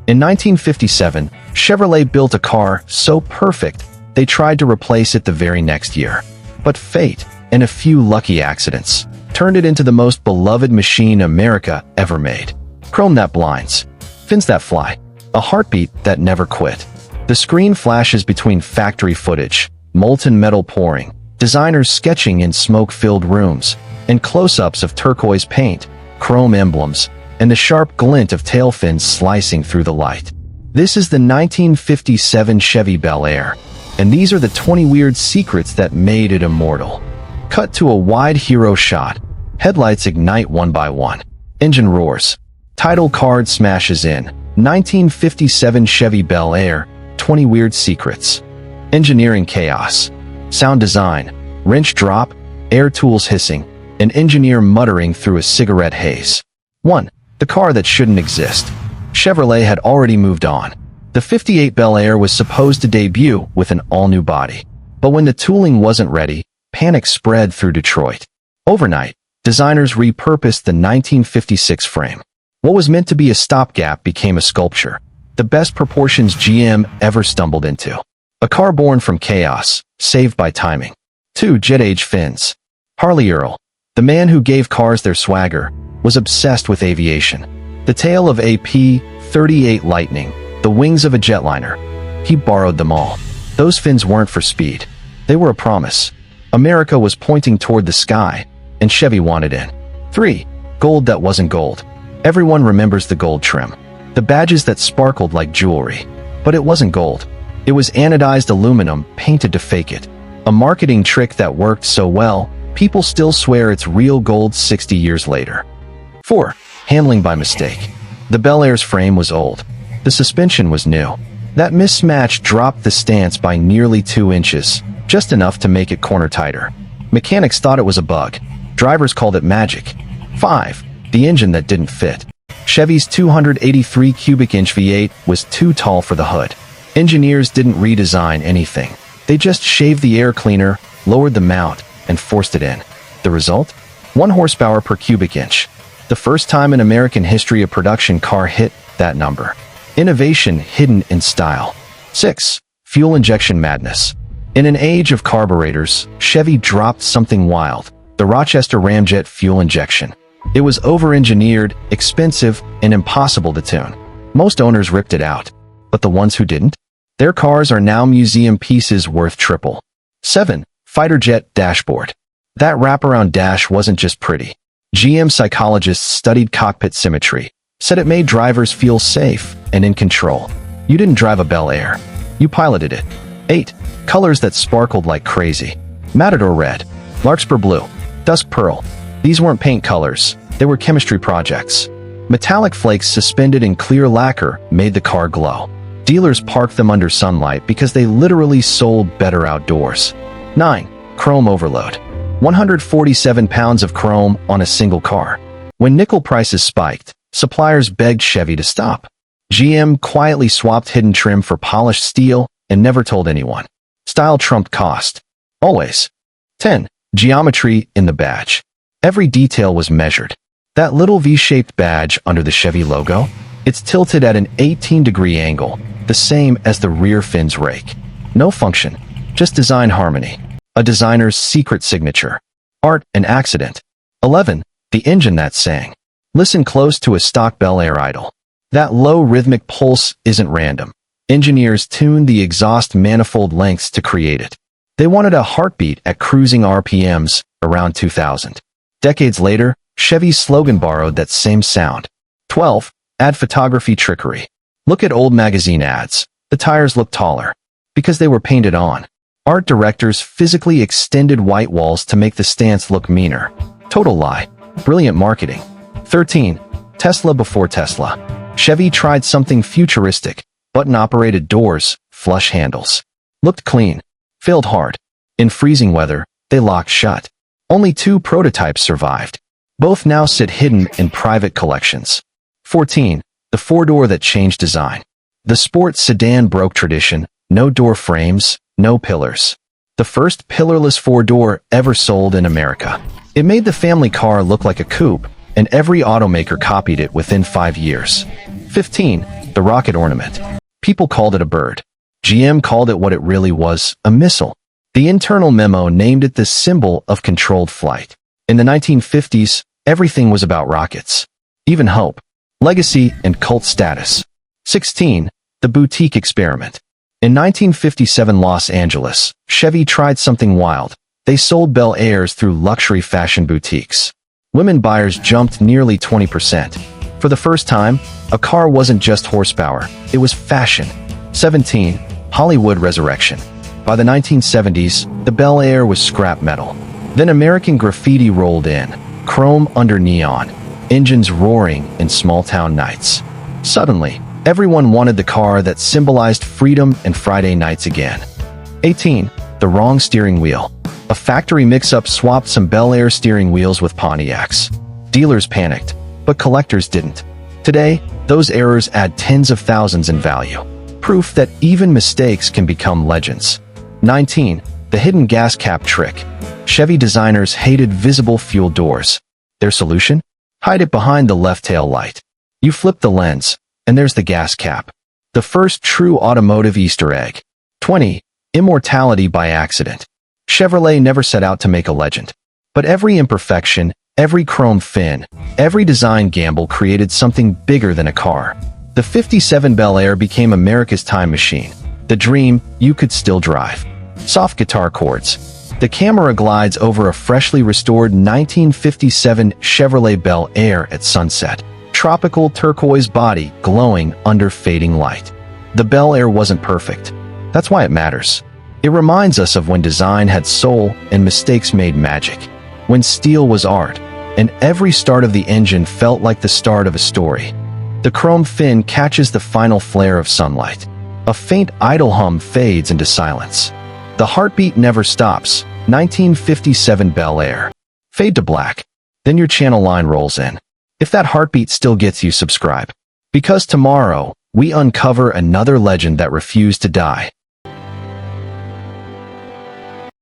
In 1957, Chevrolet built a car so perfect, they tried to replace it the very next year. But fate, and a few lucky accidents, turned it into the most beloved machine America ever made. Chrome that blinds, fins that fly, a heartbeat that never quit. The screen flashes between factory footage, molten metal pouring, designers sketching in smoke-filled rooms, and close-ups of turquoise paint, chrome emblems, and the sharp glint of tail fins slicing through the light. This is the 1957 Chevy Bel Air, and these are the 20 weird secrets that made it immortal. Cut to a wide hero shot. Headlights ignite one by one. Engine roars. Title card smashes in. 1957 Chevy Bel Air, 20 weird secrets. Engineering chaos. Sound design. Wrench drop, air tools hissing, an engineer muttering through a cigarette haze. 1. The car that shouldn't exist. Chevrolet had already moved on. The '58 Bel Air was supposed to debut with an all-new body. But when the tooling wasn't ready, panic spread through Detroit. Overnight, designers repurposed the 1956 frame. What was meant to be a stopgap became a sculpture. The best proportions GM ever stumbled into. A car born from chaos, saved by timing. 2. Jet-age fins. Harley Earl, the man who gave cars their swagger, was obsessed with aviation. The tail of a P-38 Lightning, the wings of a jetliner. He borrowed them all. Those fins weren't for speed. They were a promise. America was pointing toward the sky, and Chevy wanted in. 3. Gold that wasn't gold. Everyone remembers the gold trim. The badges that sparkled like jewelry. But it wasn't gold. It was anodized aluminum painted to fake it. A marketing trick that worked so well, people still swear it's real gold 60 years later. 4. Handling by mistake. The Bel Air's frame was old. The suspension was new. That mismatch dropped the stance by nearly 2 inches, just enough to make it corner tighter. Mechanics thought it was a bug. Drivers called it magic. 5. The engine that didn't fit. Chevy's 283 cubic inch V8 was too tall for the hood. Engineers didn't redesign anything. They just shaved the air cleaner, lowered the mount, and forced it in. The result? 1 horsepower per cubic inch. The first time in American history a production car hit that number. Innovation hidden in style. 6. Fuel injection madness. In an age of carburetors, Chevy dropped something wild. The Rochester Ramjet fuel injection. It was over-engineered, expensive, and impossible to tune. Most owners ripped it out. But the ones who didn't? Their cars are now museum pieces worth triple. 7. Fighter jet dashboard. That wraparound dash wasn't just pretty. GM psychologists studied cockpit symmetry, said it made drivers feel safe and in control. You didn't drive a Bel Air. You piloted it. 8. Colors that sparkled like crazy. Matador red, Larkspur blue, dusk pearl. These weren't paint colors. They were chemistry projects. Metallic flakes suspended in clear lacquer made the car glow. Dealers parked them under sunlight because they literally sold better outdoors. 9. Chrome overload. 147 pounds of chrome on a single car. When nickel prices spiked, suppliers begged Chevy to stop. GM quietly swapped hidden trim for polished steel and never told anyone. Style trumped cost. Always. 10. Geometry in the badge. Every detail was measured. That little V-shaped badge under the Chevy logo, it's tilted at an 18-degree angle, the same as the rear fin's rake. No function, just design harmony. A designer's secret signature. Art and accident. 11. The engine that sang. Listen close to a stock Bel Air idle. That low rhythmic pulse isn't random. Engineers tuned the exhaust manifold lengths to create it. They wanted a heartbeat at cruising RPMs around 2000. Decades later, Chevy's slogan borrowed that same sound. 12. Ad photography trickery. Look at old magazine ads. The tires look taller because they were painted on. Art directors physically extended white walls to make the stance look meaner. Total lie. Brilliant marketing. 13. Tesla before Tesla. Chevy tried something futuristic. Button-operated doors, flush handles. Looked clean. Failed hard. In freezing weather, they locked shut. Only 2 prototypes survived. Both now sit hidden in private collections. 14. The 4-door that changed design. The sport sedan broke tradition. No door frames, no pillars. The first pillarless 4-door ever sold in America. It made the family car look like a coupe, and every automaker copied it within 5 years. 15. The rocket ornament. People called it a bird. GM called it what it really was, a missile. The internal memo named it the symbol of controlled flight. In the 1950s, everything was about rockets. Even hope, legacy, and cult status. 16. The boutique experiment. In 1957 Los Angeles, Chevy tried something wild. They sold Bel Airs through luxury fashion boutiques. Women buyers jumped nearly 20%. For the first time, a car wasn't just horsepower, it was fashion. 17. Hollywood resurrection. By the 1970s, the Bel Air was scrap metal. Then American graffiti rolled in, chrome under neon, engines roaring in small-town nights. Suddenly, everyone wanted the car that symbolized freedom and Friday nights again. 18. The wrong steering wheel. A factory mix-up swapped some Bel Air steering wheels with Pontiacs. Dealers panicked, but collectors didn't. Today, those errors add tens of thousands in value. Proof that even mistakes can become legends. 19. The hidden gas cap trick. Chevy designers hated visible fuel doors. Their solution? Hide it behind the left tail light. You flip the lens, and there's the gas cap. The first true automotive Easter egg. 20. Immortality by accident. Chevrolet never set out to make a legend. But every imperfection, every chrome fin, every design gamble created something bigger than a car. The 57 Bel Air became America's time machine. The dream you could still drive. Soft guitar chords. The camera glides over a freshly restored 1957 Chevrolet Bel Air at sunset. Tropical turquoise body glowing under fading light. The Bel Air wasn't perfect. That's why it matters. It reminds us of when design had soul and mistakes made magic. When steel was art, and every start of the engine felt like the start of a story. The chrome fin catches the final flare of sunlight. A faint idle hum fades into silence. The heartbeat never stops. 1957 Bel Air. Fade to black. Then your channel line rolls in. If that heartbeat still gets you, subscribe. Because tomorrow, we uncover another legend that refused to die.